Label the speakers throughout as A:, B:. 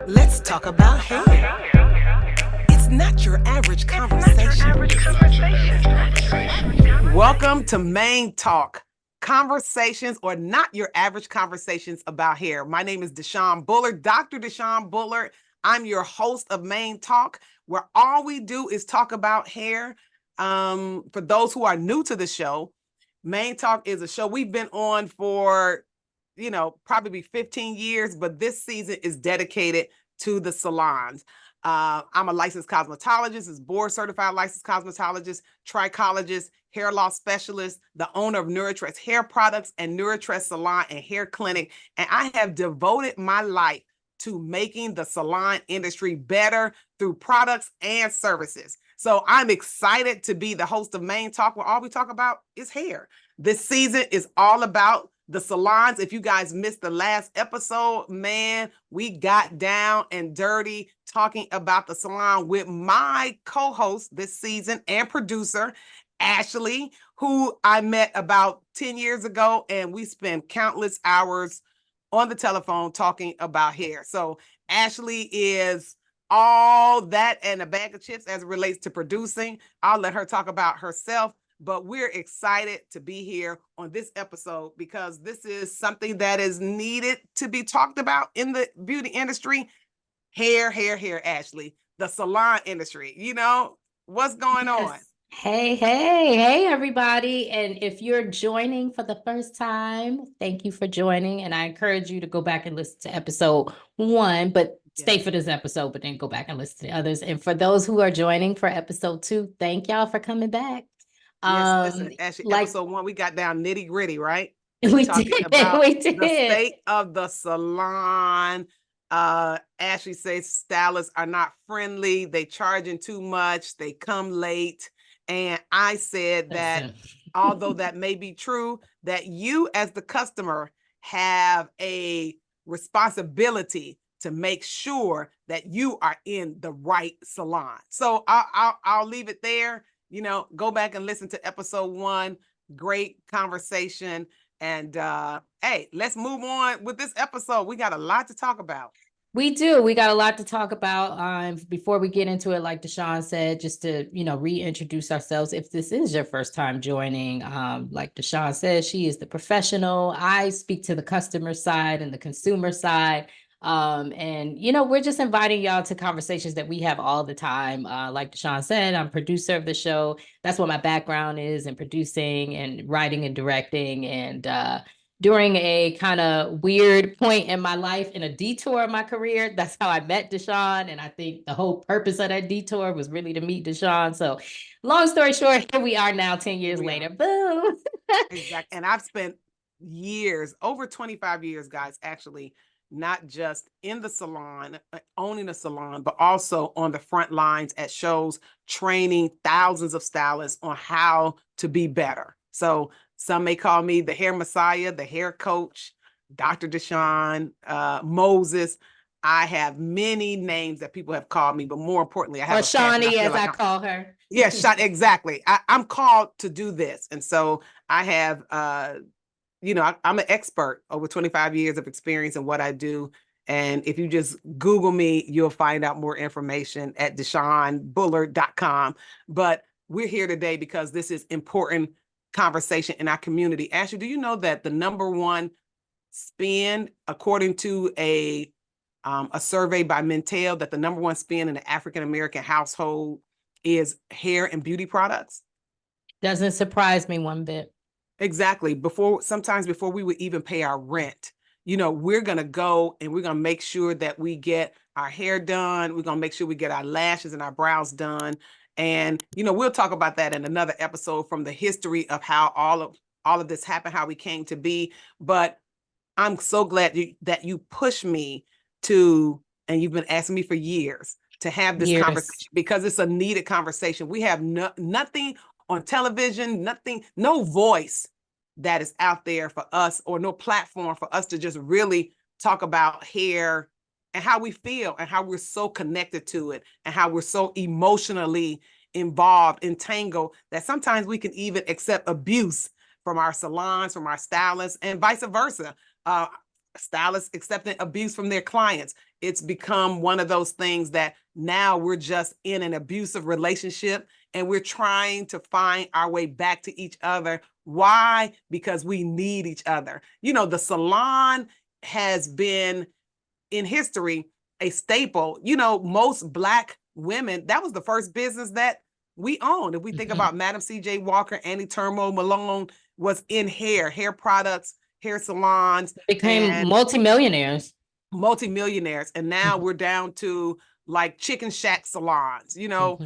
A: Let's talk about hair. It's not your average conversation. Welcome to Main Talk, conversations or not your average conversations about hair. My name is Deshawn Bullard, Dr. Deshawn Bullard. I'm your host of Main Talk, where all we do is talk about hair. For those who are new to the show, Main Talk is a show we've been on for, probably 15 years, but this season is dedicated to the salons. I'm a licensed cosmetologist, is board certified licensed cosmetologist, trichologist, hair loss specialist, the owner of Neurotress Hair Products and Neurotress Salon and Hair Clinic. And I have devoted my life to making the salon industry better through products and services. So I'm excited to be the host of Main Talk, where all we talk about is hair. This season is all about the salons. If you guys missed the last episode, man, we got down and dirty talking about the salon with my co-host this season and producer, Ashley, who I met about 10 years ago, and we spent countless hours on the telephone talking about hair. So Ashley is all that and a bag of chips as it relates to producing. I'll let her talk about herself, but we're excited to be here on this episode because this is something that is needed to be talked about in the beauty industry. Hair, Ashley, the salon industry. What's going on?
B: Hey, everybody. And if you're joining for the first time, thank you for joining. And I encourage you to go back and listen to episode 1, but stay for this episode, but then go back and listen to others. And for those who are joining for episode 2, thank y'all for coming back.
A: Yes, listen, Ashley, episode 1, we got down nitty gritty, right?
B: We did.
A: About the state of the salon. Ashley says stylists are not friendly. They charging too much. They come late. And I said that although that may be true, that you as the customer have a responsibility to make sure that you are in the right salon. So I'll leave it there. Go back and listen to episode 1. Great conversation. And hey, let's move on with this episode. We got a lot to talk about.
B: We do. We got a lot to talk about. Before we get into it, like Deshawn said, just to, reintroduce ourselves. If this is your first time joining, like Deshawn said, she is the professional. I speak to the customer side and the consumer side. And we're just inviting y'all to conversations that we have all the time. Like Deshawn said, I'm producer of the show. That's what my background is in producing and writing and directing. And during a kind of weird point in my life, in a detour of my career, that's how I met Deshawn. And I think the whole purpose of that detour was really to meet Deshawn. So long story short, here we are now 10 years later. Boom.
A: Exactly. And I've spent years, over 25 years, guys, actually, not just in the salon, owning a salon, but also on the front lines at shows, training thousands of stylists on how to be better. So some may call me the hair messiah, the hair coach, Dr. Deshawn, Moses. I have many names that people have called me, but more importantly, I have
B: Shawnee, as I call her.
A: Yes, exactly. I'm called to do this. And so I have, I'm an expert, over 25 years of experience in what I do. And if you just Google me, you'll find out more information at DeshawnBullard.com. But we're here today because this is important conversation in our community. Ashley, do you know that the number one spend, according to a survey by Mintel, that the number one spend in an African-American household is hair and beauty products?
B: Doesn't surprise me one bit.
A: Exactly. Sometimes before we would even pay our rent, we're going to go and we're going to make sure that we get our hair done. We're going to make sure we get our lashes and our brows done. And, we'll talk about that in another episode, from the history of how all of this happened, how we came to be. But I'm so glad that you pushed me to, and you've been asking me for years, to have this conversation, because it's a needed conversation. We have nothing on television, no voice that is out there for us, or no platform for us to just really talk about hair and how we feel and how we're so connected to it and how we're so emotionally involved, entangled, that sometimes we can even accept abuse from our salons, from our stylists, and vice versa. stylists accepting abuse from their clients. It's become one of those things that now we're just in an abusive relationship and we're trying to find our way back to each other. Why? Because we need each other. You know, the salon has been in history a staple. You know, most Black women, that was the first business that we owned. If we think about Madam C.J. Walker, Annie Turmo, Malone was in hair products, hair salons,
B: Became
A: and
B: multimillionaires.
A: multimillionaires. And now we're down to like chicken shack salons, you know,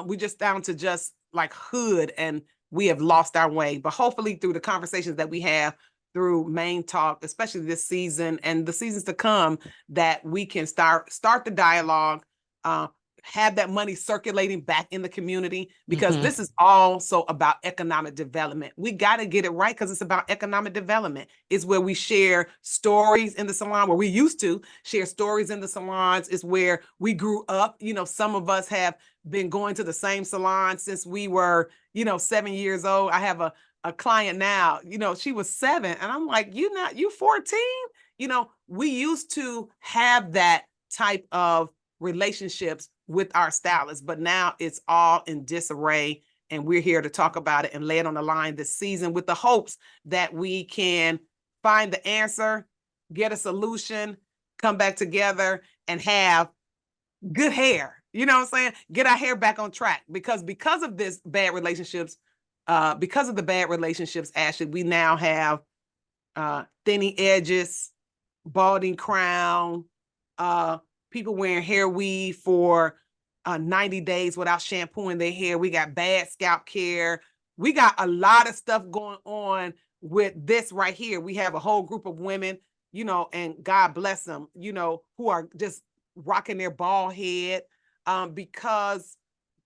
A: we just down to just like hood, and we have lost our way. But hopefully through the conversations that we have through Main Talk, especially this season and the seasons to come, that we can start the dialogue, have that money circulating back in the community, because this is also about economic development. We got to get it right, because it's about economic development. It's where we share stories in the salon, where we used to share stories in the salons. It's where we grew up. You know, some of us have been going to the same salon since we were, 7 years old. I have a client now, she was 7, and I'm like, you 14? We used to have that type of relationships with our stylists, but now it's all in disarray, and we're here to talk about it and lay it on the line this season with the hopes that we can find the answer, get a solution, come back together, and have good hair. You know what I'm saying? Get our hair back on track, because of this bad relationships, because of the bad relationships, Ashley, we now have thinning edges, balding crown, people wearing hair weave for 90 days without shampooing their hair. We got bad scalp care. We got a lot of stuff going on with this right here. We have a whole group of women, and God bless them, who are just rocking their bald head, because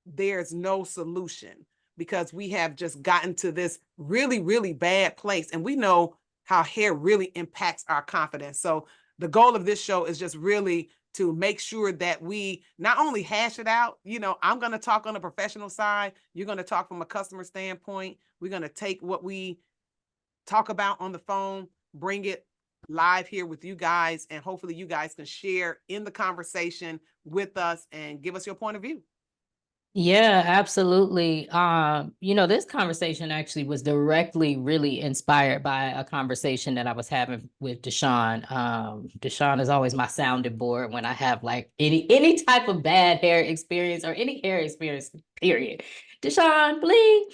A: there's no solution, because we have just gotten to this really, really bad place. And we know how hair really impacts our confidence. So the goal of this show is just really to make sure that we not only hash it out, I'm going to talk on the professional side. You're going to talk from a customer standpoint. We're going to take what we talk about on the phone, bring it live here with you guys, and hopefully you guys can share in the conversation with us and give us your point of view.
B: Yeah, absolutely. This conversation actually was directly really inspired by a conversation that I was having with Deshaun. Deshaun is always my sounding board when I have like any type of bad hair experience or any hair experience, period. Deshaun, bling.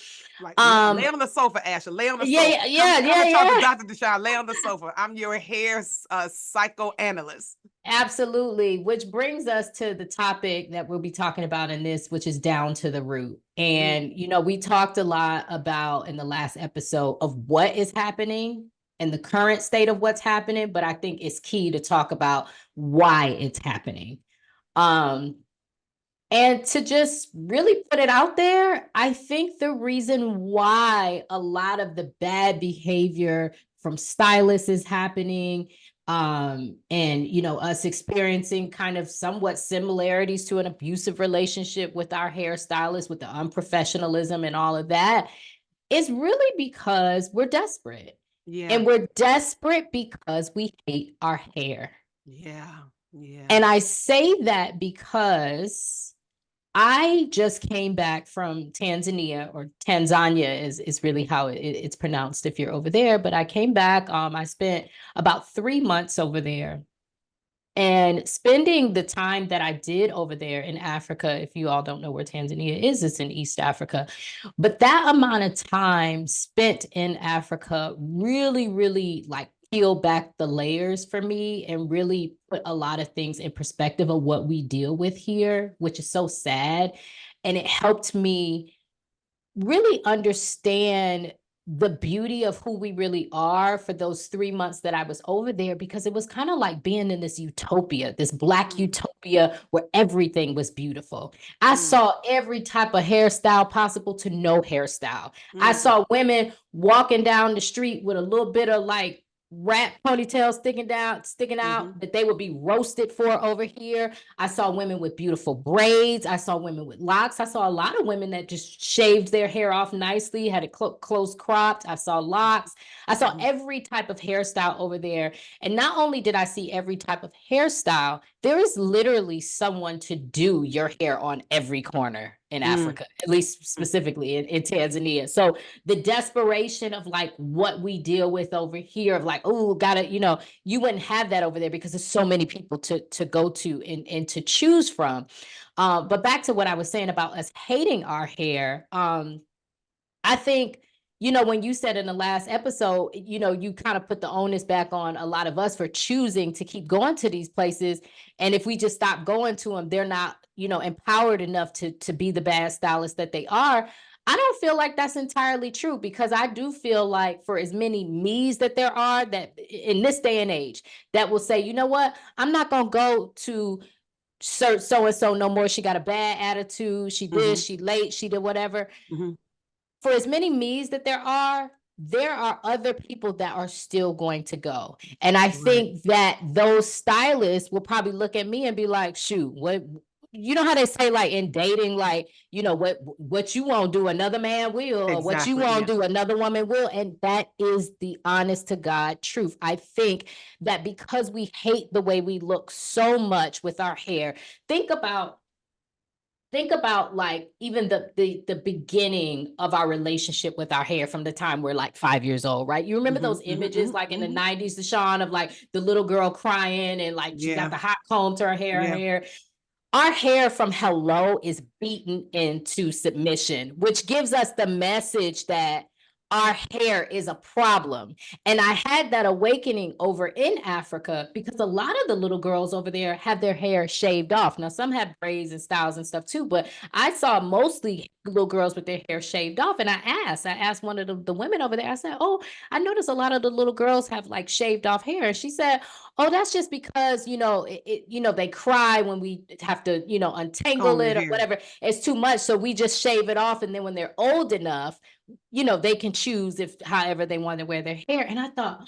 A: Like, lay on the sofa, Asha. Lay on the sofa.
B: Yeah.
A: Come and talk to Dr. Deshaun. Lay on the sofa. I'm your hair psychoanalyst.
B: Absolutely. Which brings us to the topic that we'll be talking about in this, which is down to the root. And, we talked a lot about in the last episode of what is happening and the current state of what's happening. But I think it's key to talk about why it's happening. And to just really put it out there, I think the reason why a lot of the bad behavior from stylists is happening, and us experiencing kind of somewhat similarities to an abusive relationship with our hairstylist, with the unprofessionalism and all of that, is really because we're desperate.
A: Yeah.
B: And we're desperate because we hate our hair.
A: Yeah.
B: And I say that because I just came back from Tanzania, or Tanzania is really how it's pronounced if you're over there. But I came back. I spent about 3 months over there. And spending the time that I did over there in Africa, if you all don't know where Tanzania is, it's in East Africa. But that amount of time spent in Africa really, really like peel back the layers for me and really put a lot of things in perspective of what we deal with here, which is so sad. And it helped me really understand the beauty of who we really are for those 3 months that I was over there, because it was kind of like being in this utopia, this Black utopia where everything was beautiful. I saw every type of hairstyle possible to no hairstyle. I saw women walking down the street with a little bit of like rat ponytails sticking out,
A: Mm-hmm.
B: that they would be roasted for over here. I saw women with beautiful braids. I saw women with locks. I saw a lot of women that just shaved their hair off nicely, had it close cropped. I saw locks. I saw
A: Mm-hmm.
B: every type of hairstyle over there. And not only did I see every type of hairstyle, there is literally someone to do your hair on every corner in
A: Mm-hmm.
B: Africa, at least specifically in Tanzania. So the desperation of like what we deal with over here of like, oh, gotta, you wouldn't have that over there because there's so many people to go to and to choose from. But back to what I was saying about us hating our hair. I think, when you said in the last episode, you kind of put the onus back on a lot of us for choosing to keep going to these places. And if we just stop going to them, they're not, empowered enough to be the bad stylists that they are. I don't feel like that's entirely true, because I do feel like for as many me's that there are that in this day and age that will say, you know what, I'm not going to go to so and so no more. She got a bad attitude. She
A: Mm-hmm.
B: this, she late, she did whatever.
A: Mm-hmm.
B: For as many me's that there are other people that are still going to go. And I
A: Right.
B: think that those stylists will probably look at me and be like, shoot, what, you know how they say like in dating, like, what you won't do, another man will, or what you
A: Exactly.
B: won't
A: Yeah.
B: do, another woman will. And that is the honest to God truth. I think that because we hate the way we look so much with our hair, think about like even the beginning of our relationship with our hair from the time we're like 5 years old, right? You remember
A: Mm-hmm.
B: those images like
A: Mm-hmm.
B: in the
A: Mm-hmm.
B: 90s, Deshaun, of like the little girl crying and like she got
A: Yeah.
B: the hot comb to her hair,
A: Yeah.
B: our hair from hello is beaten into submission, which gives us the message that our hair is a problem. And I had that awakening over in Africa because a lot of the little girls over there have their hair shaved off. Now, some have braids and styles and stuff too, but I saw mostly little girls with their hair shaved off. And I asked one of the women over there, I said, oh, I noticed a lot of the little girls have like shaved off hair. And she said, oh, that's just because, they cry when we have to, untangle
A: Comb their
B: it or
A: hair.
B: whatever. It's too much. So we just shave it off. And then when they're old enough, they can choose if however they want to wear their hair. And I thought,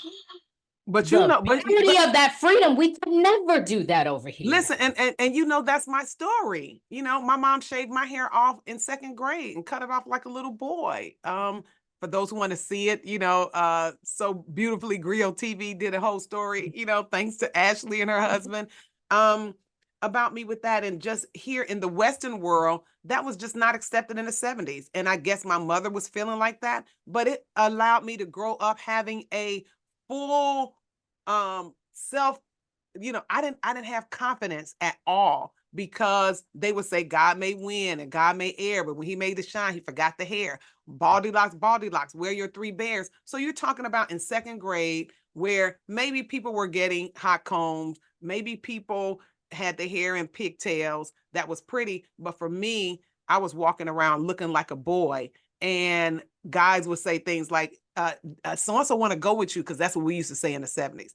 A: But
B: the beauty of that freedom, we could never do that over here.
A: listen, and that's my story. My mom shaved my hair off in second grade and cut it off like a little boy. For those who want to see it, so beautifully, Griot TV did a whole story, thanks to Ashley and her husband, um, about me with that. And just here in the Western world, that was just not accepted in the 70s. And I guess my mother was feeling like that, but it allowed me to grow up having a full self, I didn't have confidence at all, because they would say God may win and God may err, but when he made the shine, he forgot the hair. Baldy locks, wear your three bears. So you're talking about in second grade, where maybe people were getting hot combs, maybe people had the hair in pigtails that was pretty, but for me, I was walking around looking like a boy. And guys would say things like, so and so want to go with you, because that's what we used to say in the 70s.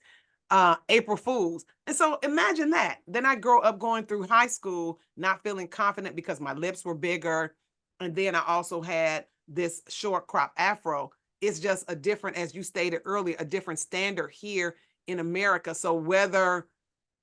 A: April Fools. And so imagine that. Then I grow up going through high school, not feeling confident because my lips were bigger. And then I also had this short crop afro. It's just a different, as you stated earlier, a different standard here in America. So whether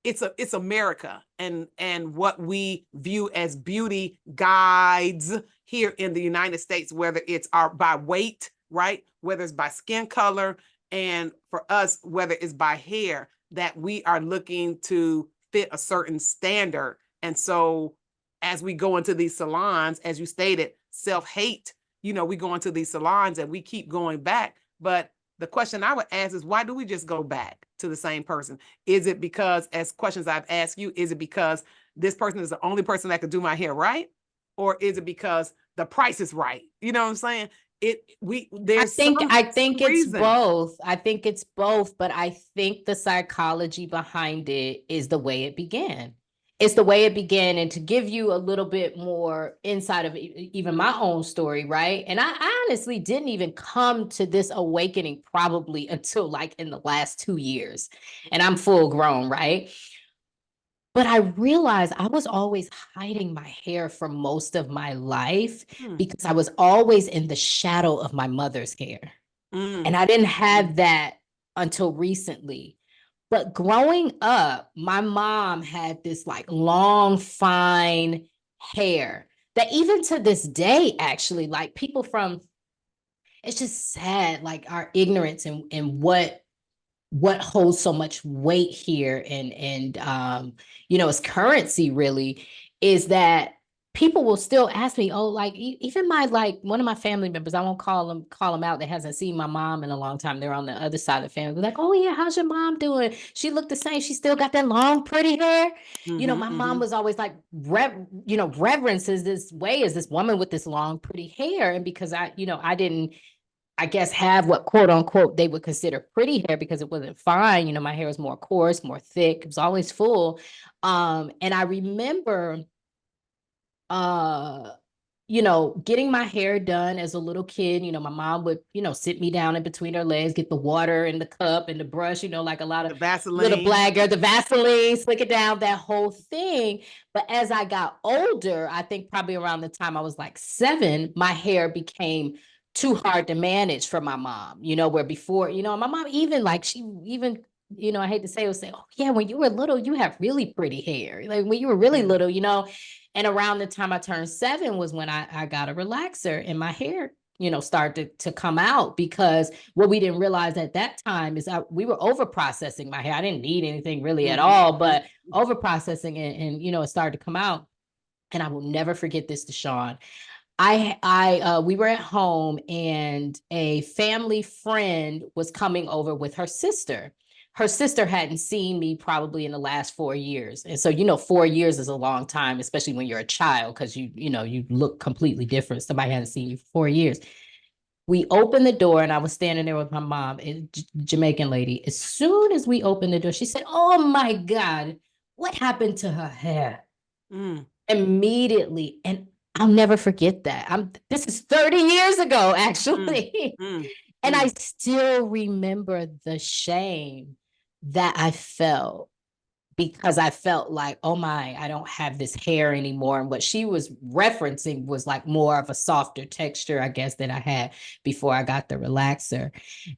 A: it's America, and what we view as beauty guides here in the United States, whether it's by weight, right? Whether it's by skin color, and for us, whether it's by hair, that we are looking to fit a certain standard. And so as we go into these salons, as you stated, self-hate, we go into these salons and we keep going back. But the question I would ask is, why do we just go back to the same person? Is it because, as questions I've asked you, is it because this person is the only person that could do my hair right? Or is it because the price is right? You know what I'm saying? There's
B: I think
A: some
B: it's
A: reason.
B: both. I think it's both, but I think the psychology behind it is the way it began. It's the way it began. And to give you a little bit more inside of even my own story, right? And I honestly didn't even come to this awakening probably until like in the last 2 years. And I'm full grown, right? But I realized I was always hiding my hair for most of my life
A: Hmm.
B: because I was always in the shadow of my mother's hair. And
A: Mm.
B: I didn't
A: Mm.
B: have that. until recently. But growing up, my mom had this like long, fine hair that even to this day, actually, like people from, it's just sad, like our ignorance and what holds so much weight here and you know, it's currency really, is that people will still ask me, oh, like even my like one of my family members, I won't call them out, that hasn't seen my mom in a long time, they're on the other side of the family. They're like, oh yeah, how's your mom doing? She looked the same, she still got that long pretty hair. You know,
A: Mm-hmm,
B: my mom
A: mm-hmm.
B: was always like reverences this way as this woman with this long pretty hair. And because I didn't, I guess, have what quote unquote they would consider pretty hair because it wasn't fine. You know, my hair was more coarse, more thick. It was always full. And I remember uh getting my hair done as a little kid. My mom would, sit me down in between her legs, get the water and the cup and the brush, like a lot of
A: The
B: little
A: Vaseline.
B: black girl, the Vaseline, slick it down, that whole thing. But as I got older, I think probably around the time I was like 7, my hair became too hard to manage for my mom, where before, my mom even like, she even, I hate to say it, would say, oh yeah, when you were little, you have really pretty hair. Like when you were really
A: Yeah.
B: little, and around the time I turned 7 was when I got a relaxer and my hair, started to come out, because what we didn't realize at that time is we were over processing my hair. I didn't need anything really at
A: Mm-hmm,
B: all, but
A: mm-hmm.
B: over processing and it started to come out. And I will never forget this, Deshawn. We were at home and a family friend was coming over with her sister. Her sister hadn't seen me probably in the last 4 years. And so, 4 years is a long time, especially when you're a child, because you look completely different. Somebody hadn't seen you for 4 years. We opened the door and I was standing there with my mom, a Jamaican lady. As soon as we opened the door, she said, oh my God, what happened to her hair?
A: Mm,
B: Immediately. And I'll never forget that. This is 30 years ago,
A: mm,
B: actually.
A: mm,
B: And I
A: mm,
B: still remember the shame that I felt, because I felt like, oh my, I don't have this hair anymore. And what she was referencing was like more of a softer texture, I guess, that I had before I got the relaxer.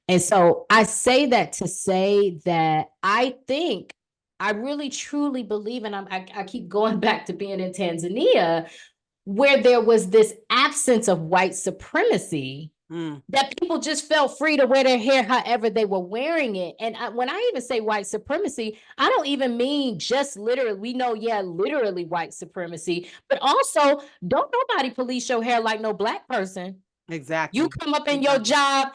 B: And so I say that to say that I think, I really truly believe, and I keep going back to being in Tanzania, where there was this absence of white supremacy,
A: mm.
B: that people just felt free to wear their hair however they were wearing it. And when I even say white supremacy, I don't even mean just literally, we know, yeah, literally white supremacy, but also don't nobody police your hair like no black person. You
A: Exactly.
B: come up in your
A: Exactly.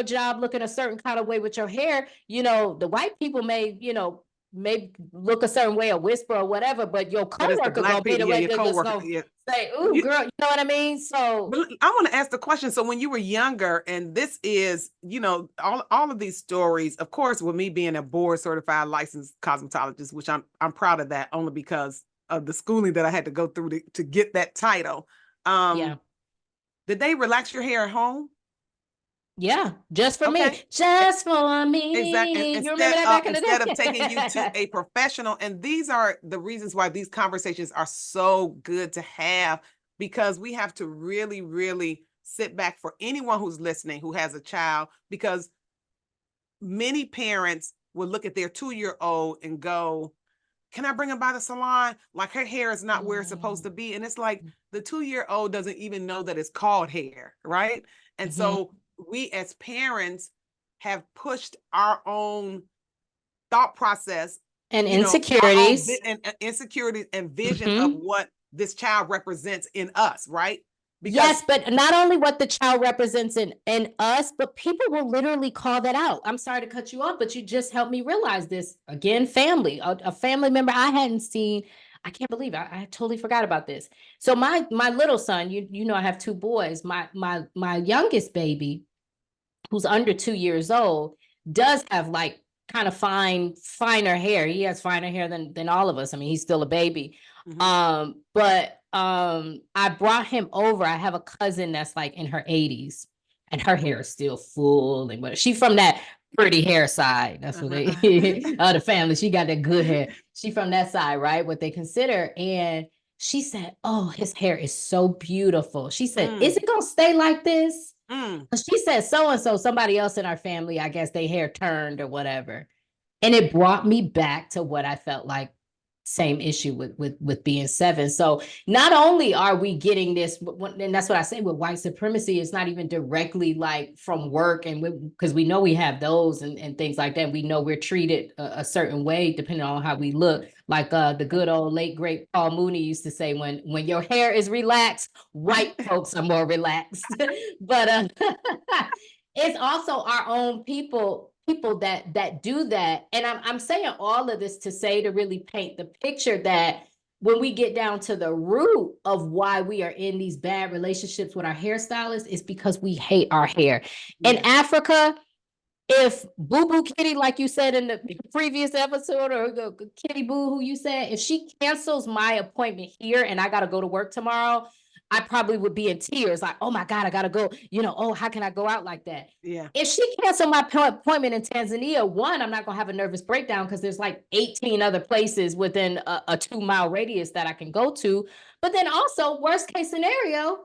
B: job, looking a certain kind of way with your hair, the white people may look a certain way or whisper or whatever, but your
A: But it's the
B: coworker
A: black
B: gonna be
A: people,
B: the
A: yeah,
B: way
A: your
B: they're just
A: coworker,
B: gonna
A: yeah.
B: say, ooh,
A: You,
B: girl, you know what I mean? So
A: but I want to ask the question. So when you were younger, and this is, all of these stories, of course, with me being a board certified licensed cosmetologist, which I'm proud of that only because of the schooling that I had to go through to get that title.
B: yeah.
A: Um, did they relax your hair at home?
B: Yeah, just for
A: Okay.
B: me. Just for
A: Exactly.
B: me. You remember that back in the
A: Instead of taking you to
B: day?
A: a professional, and these are the reasons why these conversations are so good to have, because we have to really, really sit back for anyone who's listening who has a child, because many parents will look at their 2-year old and go, can I bring her by the salon? Like her hair is not where it's supposed
B: Mm,
A: to be. And it's like the 2-year old doesn't even know that it's called hair, right? And
B: mhm.
A: so we as parents have pushed our own thought process,
B: And
A: our own
B: insecurities.
A: insecurities and vision of
B: Mhm.
A: what this child represents in us, right? Because
B: Yes, but not only what the child represents in us, but people will literally call that out. I'm sorry to cut you off, but you just helped me realize this. Again, family, a family member I hadn't seen. I can't believe I totally forgot about this. So my little son, you know, I have 2 boys. My youngest baby, who's under 2 years old, does have like kind of finer hair. He has finer hair than all of us. I mean, he's still a baby.
A: mhm,
B: But I brought him over. I have a cousin that's like in her 80s, and her hair is still full, and what she's from that pretty hair side. That's what they the family. She got that good hair. She from that side, right? What they consider. And she said, oh, his hair is so beautiful. She said, is
A: mm,
B: it gonna stay like this?
A: Mm.
B: She said so and so, somebody else in our family, I guess they hair turned or whatever. And it brought me back to what I felt like same issue with being seven. So not only are we getting this, and that's what I say with white supremacy, it's not even directly like from work, and because we know we have those and things like that. We know we're treated a certain way depending on how we look. Like the good old late great Paul Mooney used to say, when your hair is relaxed, white folks are more relaxed. But it's also our own people that do that. And I'm saying all of this to say, to really paint the picture that when we get down to the root of why we are in these bad relationships with our hairstylists, is because we hate our hair. In
A: Yeah.
B: Africa, if Boo Boo Kitty, like you said in the previous episode, or the Kitty Boo, who you said, if she cancels my appointment here and I got to go to work tomorrow, I probably would be in tears, like, oh my God, I got to go. Oh, how can I go out like that?
A: Yeah.
B: If she canceled my appointment in Tanzania, one, I'm not going to have a nervous breakdown because there's like 18 other places within a 2-mile radius that I can go to. But then also, worst case scenario,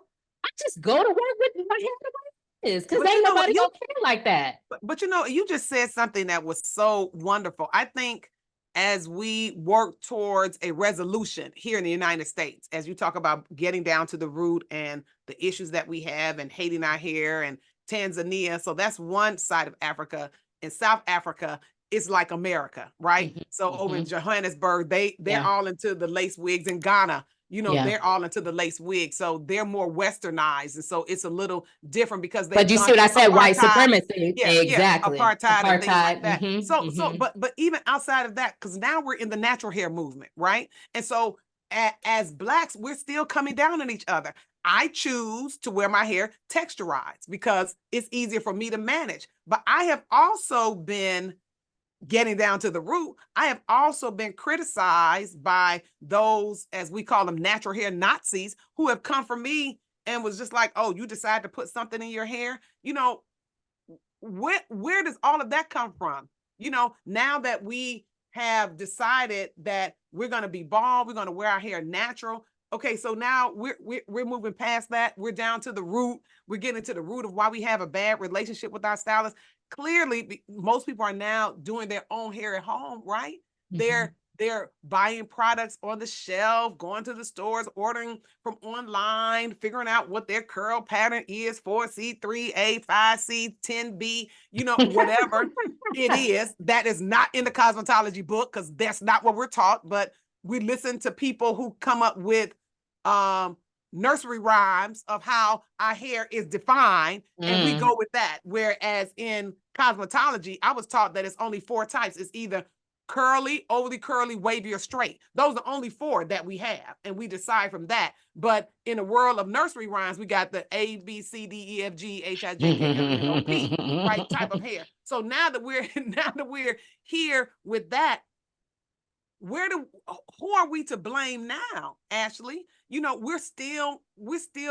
B: I just go to work with my hair is, because
A: But
B: ain't
A: you know what?
B: nobody gonna care like that.
A: But you just said something that was so wonderful. I think as we work towards a resolution here in the United States, as you talk about getting down to the root and the issues that we have and hating our hair and Tanzania. So that's one side of Africa. In South Africa, it's like America, right?
B: Mhm,
A: So over in
B: mhm.
A: Johannesburg, they're
B: Yeah,
A: all into the lace wigs. In Ghana,
B: yeah.
A: they're all into the lace wigs. So they're more westernized. And so it's a little different because
B: But
A: they've
B: you
A: gone
B: see what I
A: through
B: said? White
A: apartheid.
B: supremacy.
A: Yeah, yeah,
B: Exactly.
A: apartheid and things like
B: Apartheid.
A: that. So,
B: Hmm.
A: but even outside of that, because now we're in the natural hair movement, right? And so, as blacks, we're still coming down on each other. I choose to wear my hair texturized because it's easier for me to manage. But I have also been getting down to the root. I have also been criticized by those, as we call them, natural hair Nazis, who have come for me and was just like, "Oh, you decided to put something in your hair." Where does all of that come from? Now that we have decided that we're going to be bald, we're going to wear our hair natural. Okay, so now we're moving past that. We're down to the root. We're getting to the root of why we have a bad relationship with our stylist. Clearly, most people are now doing their own hair at home, right?
B: Hmm.
A: They're buying products on the shelf, going to the stores, ordering from online, figuring out what their curl pattern is, 4C, 3A, 5C, 10B, whatever it is. That is not in the cosmetology book because that's not what we're taught. But we listen to people who come up with um, nursery rhymes of how our hair is defined, and we go with that. Whereas in cosmetology, I was taught that it's only 4 types. It's either curly, overly curly, wavy, or straight. Those are only 4 that we have, and we decide from that. But in the world of nursery rhymes, we got the A, B, C, D, E, F, G, H, I, J, K, L, M, N, O, P, right? Type of hair. So now that we're here with that, who are we to blame now, Ashley? We're still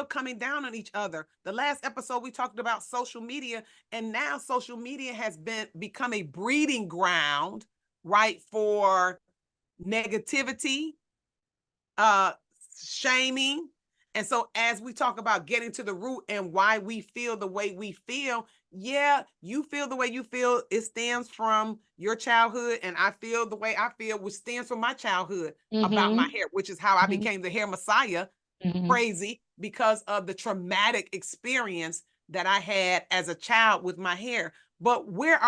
A: coming down on each other. The last episode we talked about social media, and now social media has become a breeding ground, right, for negativity, uh, shaming. And so, as we talk about getting to the root and why we feel the way we feel, yeah, you feel the way you feel. It stems from your childhood, and I feel the way I feel, which stems from my childhood about my
B: Hmm.
A: hair, which is how I became the hair messiah.
B: Hmm.
A: Crazy because of the traumatic experience that I had as a child with my hair. But where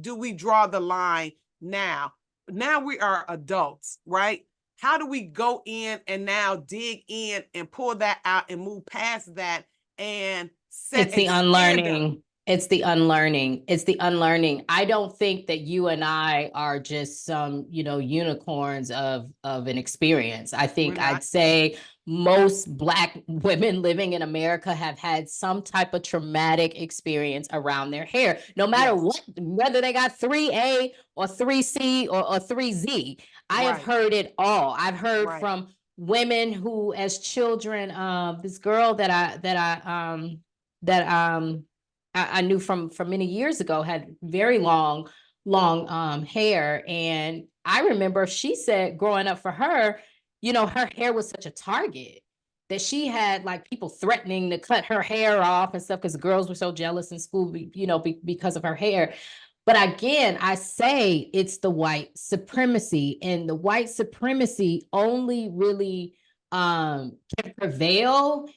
A: do we draw the line now? Now we are adults, right? How do we go in and now dig in and pull that out and move past that and set
B: It's
A: a
B: the
A: standard?
B: unlearning. It's the unlearning. It's the unlearning. I don't think that you and I are just some, unicorns of an experience. I
A: We're
B: think I'd
A: not.
B: say most Black women living in America have had some type of traumatic experience around their hair, no matter
A: Yes.
B: what, whether they got 3A or 3C or 3Z. I have
A: Right.
B: heard it all. I've heard
A: Right.
B: from women who, as children, this girl that I knew from many years ago, had very long hair. And I remember she said growing up for her, her hair was such a target. that she had like people threatening to cut her hair off and stuff because the girls were so jealous in school, because of her hair. But again, I say it's the white supremacy, and the white supremacy only really can prevail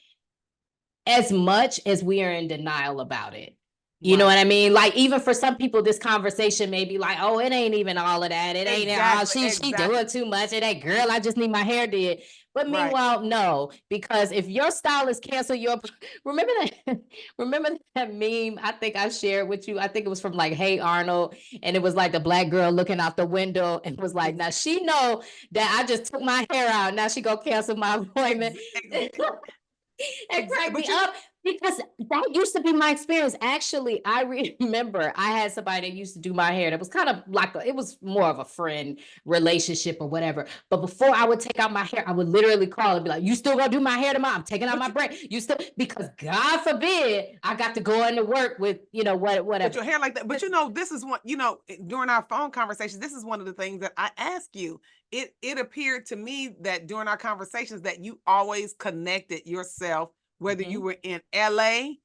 B: as much as we are in denial about it. You know
A: Right.
B: what I mean? Like, even for some people, this conversation may be like, oh, it ain't even all of that. It ain't all,
A: Exactly.
B: she
A: Exactly.
B: doing too much. It ain't, girl, I just need my hair did. But
A: Right.
B: meanwhile, no, because if your stylist cancel your, remember that, remember that meme I think I shared with you? I think it was from like, Hey Arnold, and it was like the black girl looking out the window and was like, now she know that I just took my hair out. Now she go cancel my appointment. It cracked me
A: But
B: up because that used to be my experience. Actually, I remember I had somebody that used to do my hair that was kind of like it was more of a friend relationship or whatever. But before I would take out my hair, I would literally call and be like, "You still gonna do my hair tomorrow? I'm taking out
A: but
B: my
A: you,
B: break. You still because God forbid I got to go into work with
A: but
B: whatever."
A: your hair like that. But this is what during our phone conversations. This is one of the things that I ask you. It appeared to me that during our conversations that you always connected yourself, whether you
B: Mhm.
A: were in LA,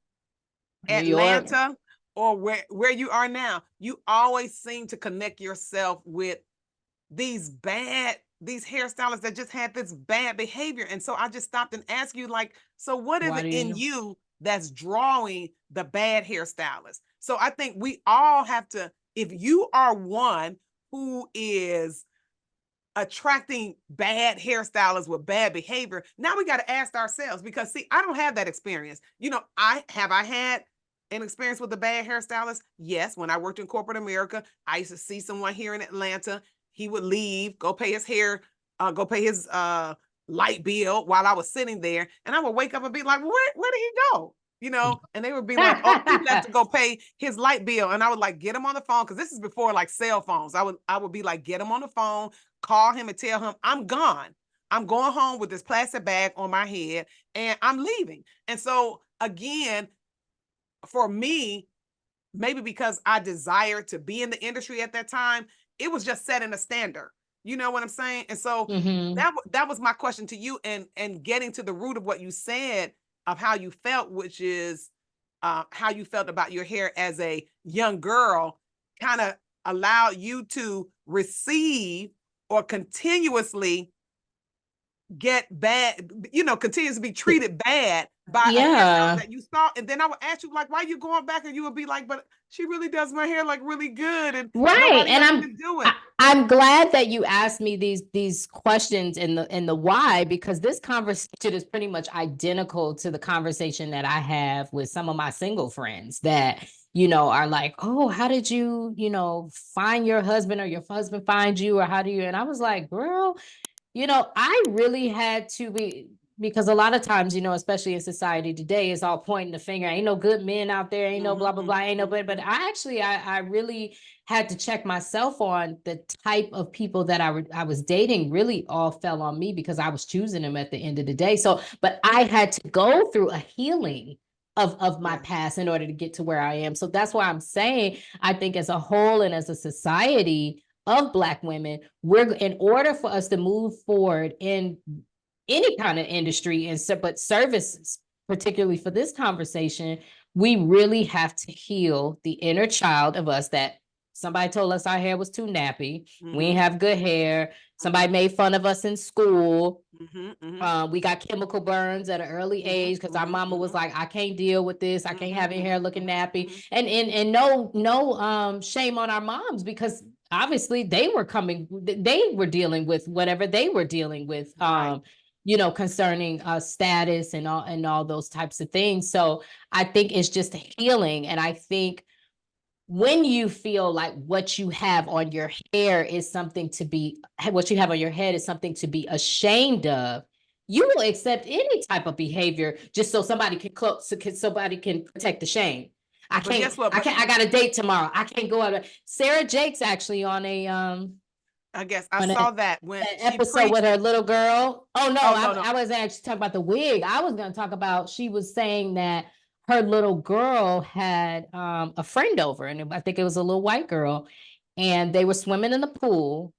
B: New York.
A: Atlanta, or where you are now. You always seem to connect yourself with these hairstylists that just had this bad behavior. And so I just stopped and asked you, like, so what is
B: Why
A: it
B: do you
A: in
B: know?
A: you that's drawing the bad hairstylist? So I think we all have to, if you are one who is attracting bad hairstylists with bad behavior, now we got to ask ourselves, because see, I don't have that experience. I had an experience with a bad hairstylist? Yes, when I worked in corporate America, I used to see someone here in Atlanta. He would leave, go pay his hair, go pay his light bill while I was sitting there, and I would wake up and be like, where did he go? And they would be like, oh, he left to go pay his light bill. And I would like get him on the phone, because this is before like cell phones. I would be like, get him on the phone, call him and tell him I'm gone. I'm going home with this plastic bag on my head and I'm leaving. And so again, for me, maybe because I desired to be in the industry at that time, it was just setting a standard. You know what I'm saying? And so
B: Mhm.
A: that was my question to you, and getting to the root of what you said of how you felt, which is how you felt about your hair as a young girl, kind of allowed you to receive or continuously get bad, continues to be treated bad by a hairstylist
B: Yeah.
A: that you saw. And then I would ask you, like, why you going back? And you would be like, but she really does my hair like really good, and
B: Right.
A: nobody
B: And
A: else can do it.
B: I'm glad that you asked me these questions in the why, because this conversation is pretty much identical to the conversation that I have with some of my single friends that are like, "Oh, how did you, find your husband, or your husband find you, or how do you?" And I was like, "Girl, I really had to be, because a lot of times, especially in society today, it's all pointing the finger. Ain't no good men out there. Ain't no
A: Mm-hmm,
B: blah, blah, blah. Ain't no,
A: mm-hmm,
B: but I really had to check myself on the type of people that I was dating. Really all fell on me because I was choosing them at the end of the day. So, but I had to go through a healing of my
A: yeah.
B: past in order to get to where I am. So that's why I'm saying, I think as a whole and as a society of Black women, we're, in order for us to move forward in any kind of industry, and but services, particularly for this conversation, we really have to heal the inner child of us that somebody told us our hair was too nappy, we
A: Mm-hmm,
B: didn't have good hair,
A: mm-hmm,
B: somebody made fun of us in school.
A: mm-hmm, mm-hmm,
B: We got chemical burns at an early
A: mm-hmm,
B: age because our
A: mm-hmm,
B: mama was
A: mm-hmm,
B: like, I can't deal with this. I can't
A: mm-hmm,
B: have your hair looking nappy.
A: mm-hmm.
B: And no shame on our moms, because obviously they were dealing with whatever they were dealing with,
A: Right.
B: concerning status and all those types of things. So I think it's just healing. And I think when you feel like what you have on your hair is something to be, what you have on your head is something to be ashamed of, you will accept any type of behavior just so somebody can close, so somebody can protect the shame. I
A: But
B: can't,
A: guess what?
B: I
A: But
B: can't, I got a date tomorrow. I can't go out. Sarah Jake's actually
A: I guess I
B: on
A: saw
B: an
A: that when she
B: episode with
A: preached.
B: her little girl. Oh no,
A: Oh, no, no.
B: I wasn't actually talking about the wig. I was going to talk about, she was saying that her little girl had a friend over, and I think it was a little white girl, and they were swimming in the pool,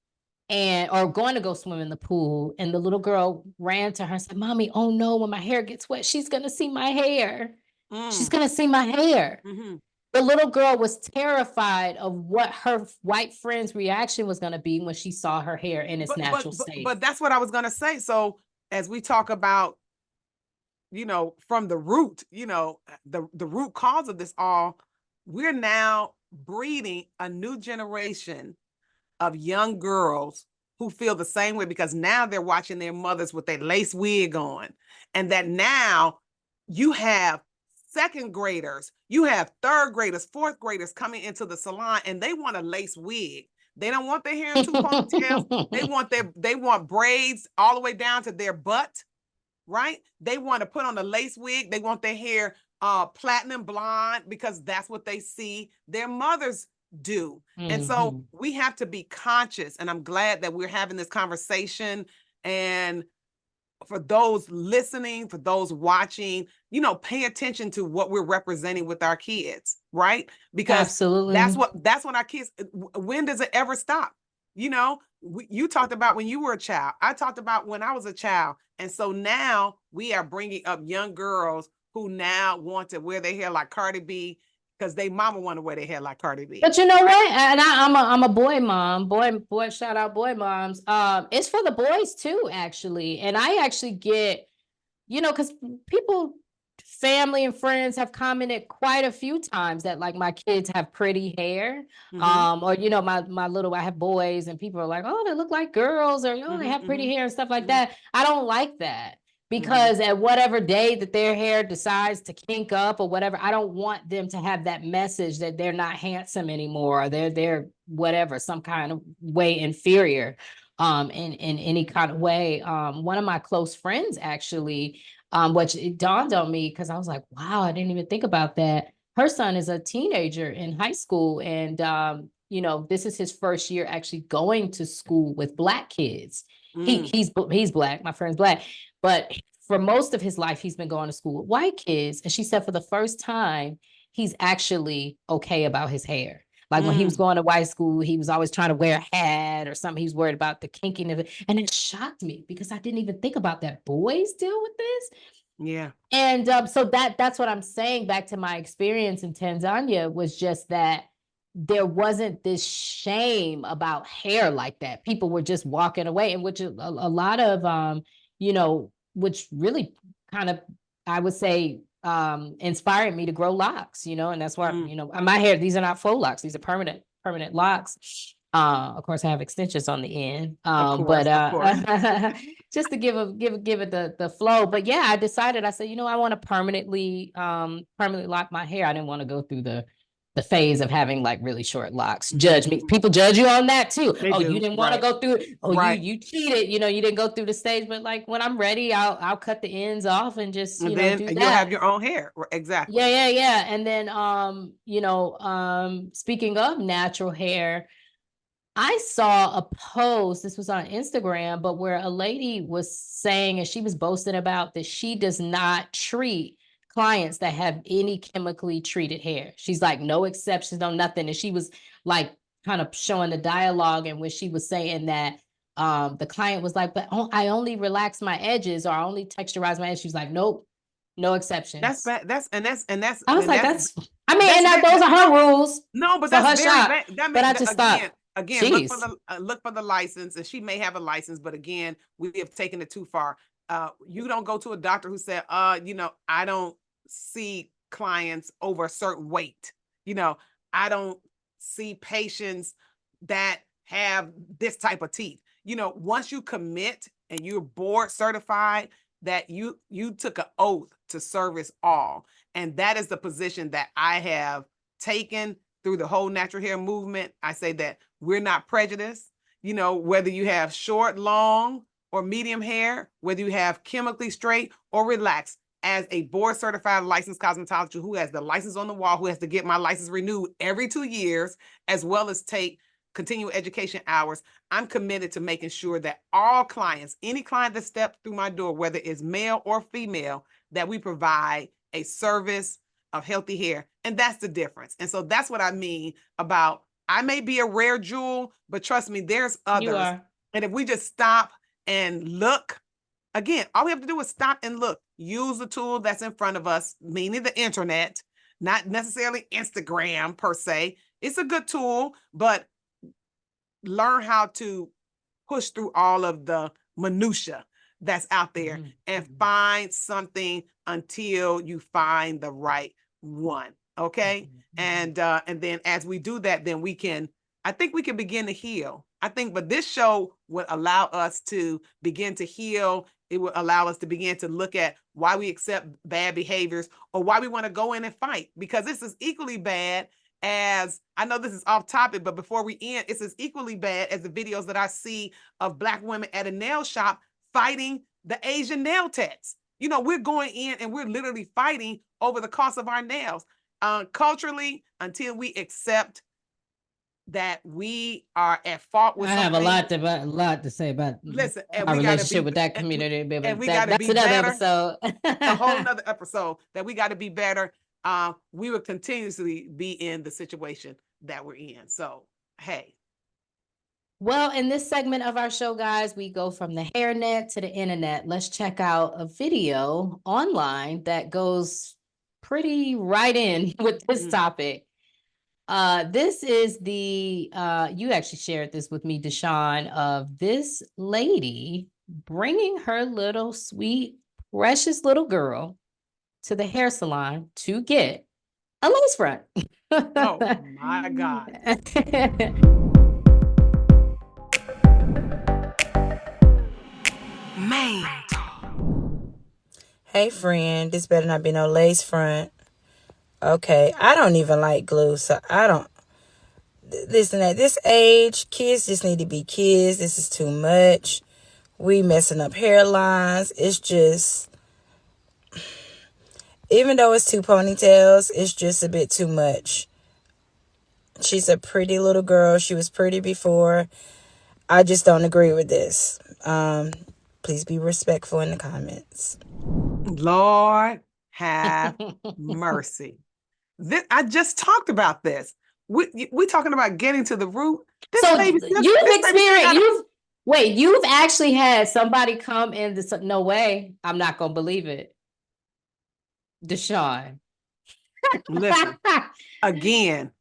B: and or going to go swim in the pool. And the little girl ran to her and said, Mommy, oh no, when my hair gets wet, she's gonna see my hair. She's
A: Mm.
B: gonna see my hair.
A: Hmm.
B: The little girl was terrified of what her white friend's reaction was going to be when she saw her hair in its natural state.
A: But that's what I was gonna say. So as we talk about, from the root, the root cause of this all, we're now breeding a new generation of young girls who feel the same way, because now they're watching their mothers with their lace wig on. And that now you have second graders, you have third graders, fourth graders coming into the salon, and they want a lace wig. They don't want their hair in two ponytails. They want braids all the way down to their butt, right? They want to put on a lace wig. They want their hair platinum blonde, because that's what they see their mothers do. And so we have to be conscious. And I'm glad that we're having this conversation. And for those listening, for those watching, pay attention to what we're representing with our kids, right? Because
B: Absolutely.
A: that's what our kids, when does it ever stop? You talked about when you were a child. I talked about when I was a child. And so now we are bringing up young girls who now want to wear their hair like Cardi B, because they mama want to wear their hair like Cardi B.
B: But you know what? And I'm a boy mom. Boy, shout out boy moms. It's for the boys too, actually. And I actually get, because people, family and friends have commented quite a few times that like my kids have pretty hair. Or I have boys and people are like, oh, they look like girls, or they have pretty hair and stuff like that. I don't like that, because at whatever day that their hair decides to kink up or whatever, I don't want them to have that message that they're not handsome anymore, or they're whatever, some kind of way inferior in any kind of way. One of my close friends actually, which it dawned on me because I was like, wow, I didn't even think about that. Her son is a teenager in high school, and this is his first year actually going to school with Black kids. He's Black, my friend's Black, but for most of his life, he's been going to school with white kids. And she said for the first time, he's actually okay about his hair. Like when he was going to white school, he was always trying to wear a hat or something. He was worried about the kinking of it. And it shocked me because I didn't even think about that. Boys deal with this.
A: Yeah.
B: And so that's what I'm saying. Back to my experience in Tanzania was just that there wasn't this shame about hair like that. People were just walking away, and which a lot of, which really kind of, I would say, inspired me to grow locks, and that's why, my hair, these are not faux locks. These are permanent locks. Of course I have extensions on the end.
A: Of
B: But
A: course.
B: just to give it the flow. But yeah, I decided, I said, I want to permanently lock my hair. I didn't want to go through the phase of having like really short locks. Judge me. People judge you on that too.
A: They do.
B: You didn't want to go through it.
A: Right.
B: You cheated. You didn't go through the stage. But like when I'm ready, I'll cut the ends off and just
A: And
B: do
A: then
B: that.
A: you'll have your own hair. Exactly.
B: Yeah. And then speaking of natural hair, I saw a post, this was on Instagram, but where a lady was saying, and she was boasting about that she does not treat clients that have any chemically treated hair. She's like, no exceptions, no nothing. And she was like kind of showing the dialogue, and when she was saying that the client was like, but I only relax my edges, or I only texturize my edges. She was like, nope, no exceptions.
A: That's bad.
B: I was like, those are her rules.
A: No, but that's very bad.
B: But I just thought,
A: again, look for the license, and she may have a license, but again, we have taken it too far. You don't go to a doctor who said, I don't see clients over a certain weight. I don't see patients that have this type of teeth. Once you commit and you're board certified, that you took an oath to service all. And that is the position that I have taken through the whole natural hair movement. I say that we're not prejudiced, whether you have short, long, or medium hair, whether you have chemically straight or relaxed. As a board certified licensed cosmetologist who has the license on the wall, who has to get my license renewed every 2 years, as well as take continual education hours, I'm committed to making sure that all clients, any client that steps through my door, whether it's male or female, that we provide a service of healthy hair. And that's the difference. And so that's what I mean about, I may be a rare jewel, but trust me, there's others And if we just stop and look, again, all we have to do is stop and look. Use the tool that's in front of us, meaning the internet, not necessarily Instagram per se. It's a good tool, but learn how to push through all of the minutia that's out there and find something until you find the right one. Okay. And then as we do that, then I think we can begin to heal. I think, but this show would allow us to begin to heal. It would allow us to begin to look at why we accept bad behaviors or why we want to go in and fight, because this is equally bad as, I know this is off topic, but before we end, it's as equally bad as the videos that I see of Black women at a nail shop fighting the Asian nail techs. You know, we're going in and we're literally fighting over the cost of our nails. Culturally, until we accept that we are at fault with
B: I have
A: something.
B: a lot to say about
A: Listen, and
B: our
A: we gotta
B: relationship
A: be,
B: with that community,
A: and
B: but
A: we gotta
B: that's
A: be
B: another
A: better.
B: episode.
A: A whole nother episode that we got to be better. We will continuously be in the situation that we're in. So, hey.
B: Well, in this segment of our show, guys, we go from the hairnet to the internet. Let's check out a video online that goes pretty right in with this topic. This is the you actually shared this with me, Deshawn, of this lady bringing her little sweet, precious little girl to the hair salon to get a lace front.
A: Oh my God.
C: Man. Hey friend, this better not be no lace front. Okay, I don't even like glue, so I don't. Listen, at this age, kids just need to be kids. This is too much. We messing up hairlines. It's just, even though it's 2 ponytails, it's just a bit too much. She's a pretty little girl. She was pretty before. I just don't agree with this. Please be respectful in the comments.
A: Lord have mercy. I just talked about this. We talking about getting to the root.
B: You've actually had somebody come in this. No way. I'm not gonna believe it. Deshawn.
A: Listen, again,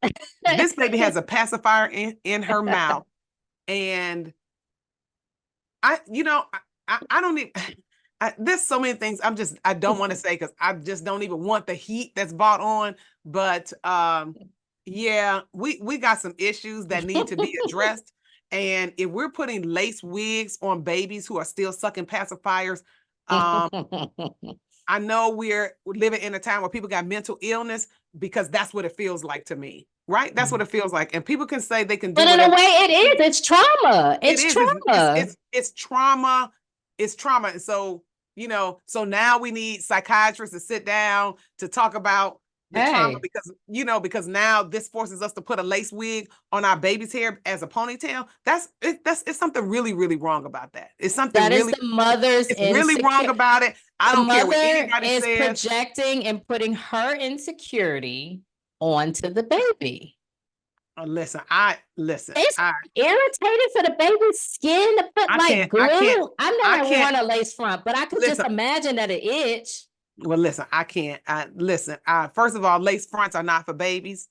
A: this baby has a pacifier in her mouth. And I don't need, there's so many things I don't want to say, because I just don't even want the heat that's brought on. But yeah, we got some issues that need to be addressed. And if we're putting lace wigs on babies who are still sucking pacifiers, I know we're living in a time where people got mental illness, because that's what it feels like to me, right? That's what it feels like. And people can say they can do
B: but in a way it is. It's trauma. It's trauma.
A: It's trauma. It's trauma. And so, so now we need psychiatrists to sit down to talk about the trauma, because now this forces us to put a lace wig on our baby's hair as a ponytail. It's something really, really wrong about that. It's something
B: that
A: really,
B: is the mother's
A: it's really wrong about it. I don't care what anybody says.
B: The mother is projecting and putting her insecurity onto the baby.
A: Listen.
B: It's irritating for the baby's skin to put glue. I've never worn a lace front, but I could just imagine that it itch.
A: Well, listen, I can't. Listen, first of all, lace fronts are not for babies.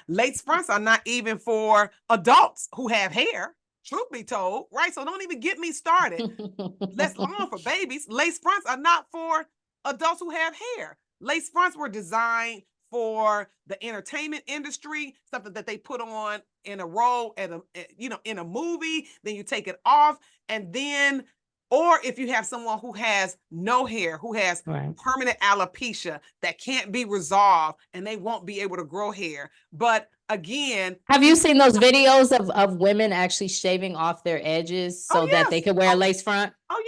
A: Lace fronts are not even for adults who have hair, truth be told, right? So don't even get me started. Let's alone for babies. Lace fronts are not for adults who have hair. Lace fronts were designed for the entertainment industry, something that they put on in a role in a movie, then you take it off, and then, or if you have someone who has no hair, who has permanent alopecia that can't be resolved, and they won't be able to grow hair. But again,
B: have you seen those videos of women actually shaving off their edges so that they could wear a lace front?
A: Oh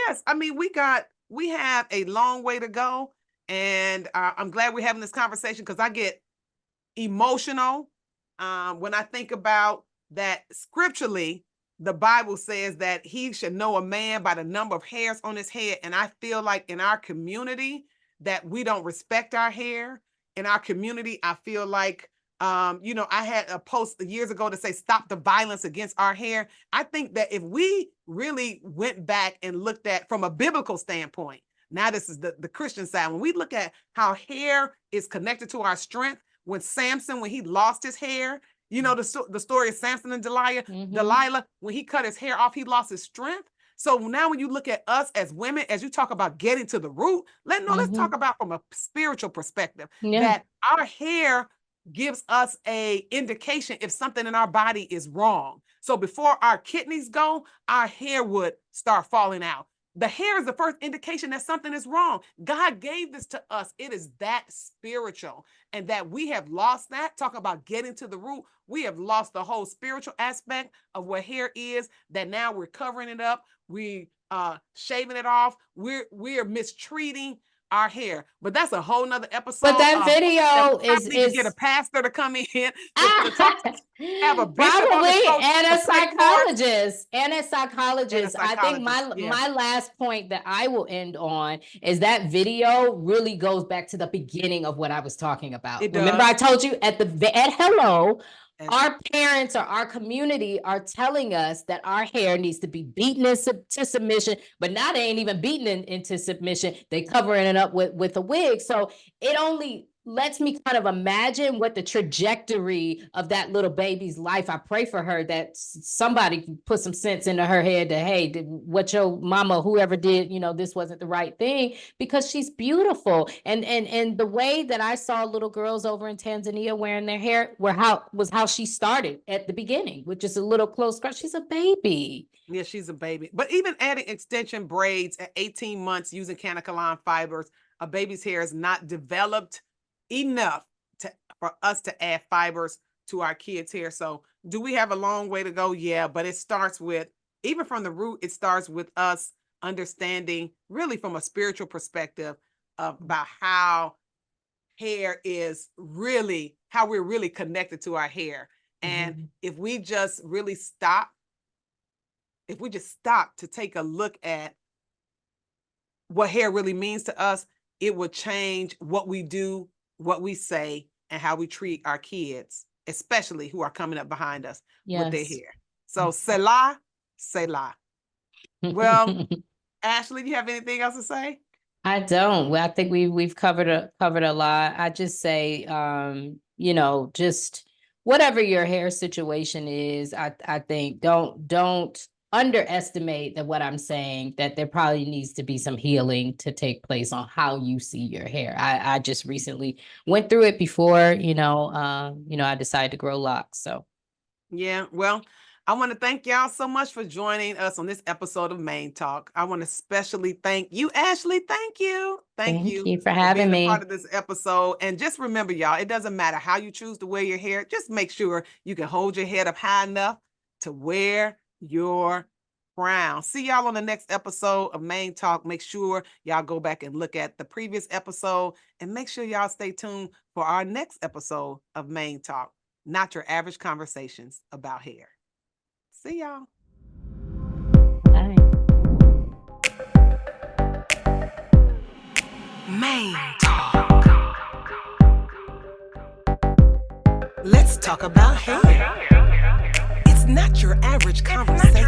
A: yes. I mean, we have a long way to go. And I'm glad we're having this conversation, because I get emotional when I think about that. Scripturally, the Bible says that he should know a man by the number of hairs on his head. And I feel like in our community that we don't respect our hair. In our community, I feel like You know, I had a post years ago to say, stop the violence against our hair. I think that if we really went back and looked at from a biblical standpoint, now this is the Christian side, when we look at how hair is connected to our strength, when Samson, when he lost his hair, you know, the story of Samson and Delilah, when he cut his hair off, he lost his strength. So now when you look at us as women, as you talk about getting to the root, let's talk about from a spiritual perspective, that our hair gives us a indication if something in our body is wrong. So before our kidneys go, our hair would start falling out. The hair is the first indication that something is wrong. God gave this to us. It is that spiritual, and that we have lost that. Talk about getting to the root. We have lost the whole spiritual aspect of what hair is, that now we're covering it up. We shaving it off. We're mistreating our hair, but that's a whole nother episode.
B: But that video is
A: get a pastor to come in to talk, have a bishop
B: probably
A: and
B: a psychologist. I think my last point that I will end on is that video really goes back to the beginning of what I was talking about. Remember, I told you at hello. Our parents or our community are telling us that our hair needs to be beaten into submission, but now they ain't even beaten into submission. They covering it up with a wig. So it only lets me kind of imagine what the trajectory of that little baby's life. I pray for her that somebody put some sense into her head that, hey, what your mama, whoever did, you know, this wasn't the right thing, because she's beautiful. And the way that I saw little girls over in Tanzania wearing their hair was how she started at the beginning, with just a little close scrunch. She's a baby.
A: Yeah, she's a baby. But even adding extension braids at 18 months using canacolon fibers, a baby's hair is not developed enough for us to add fibers to our kids' hair. So do we have a long way to go? Yeah, but it starts with, even from the root, it starts with us understanding really from a spiritual perspective about how hair is really, how we're really connected to our hair. And if we just really stop, to take a look at what hair really means to us, it will change what we do, what we say, and how we treat our kids, especially who are coming up behind us with their hair. So Selah, Selah. Well, Ashley, do you have anything else to say?
B: I don't. Well, I think we've covered a lot. I just say, you know, just whatever your hair situation is, I think don't underestimate that what I'm saying, that there probably needs to be some healing to take place on how you see your hair. I just recently went through it before, you know, I decided to grow locks. So
A: yeah, well, I want to thank y'all so much for joining us on this episode of Main Talk. I want to especially thank you, Ashley. Thank you. Thank you
B: for having me.
A: Being a part of this episode. And just remember, y'all, it doesn't matter how you choose to wear your hair. Just make sure you can hold your head up high enough to wear your crown. See y'all on the next episode of Main Talk. Make sure y'all go back and look at the previous episode, and make sure y'all stay tuned for our next episode of Main Talk, not your average conversations about hair. See y'all.
B: Bye.
A: Main Talk. Let's talk about hair. It's not your average conversation.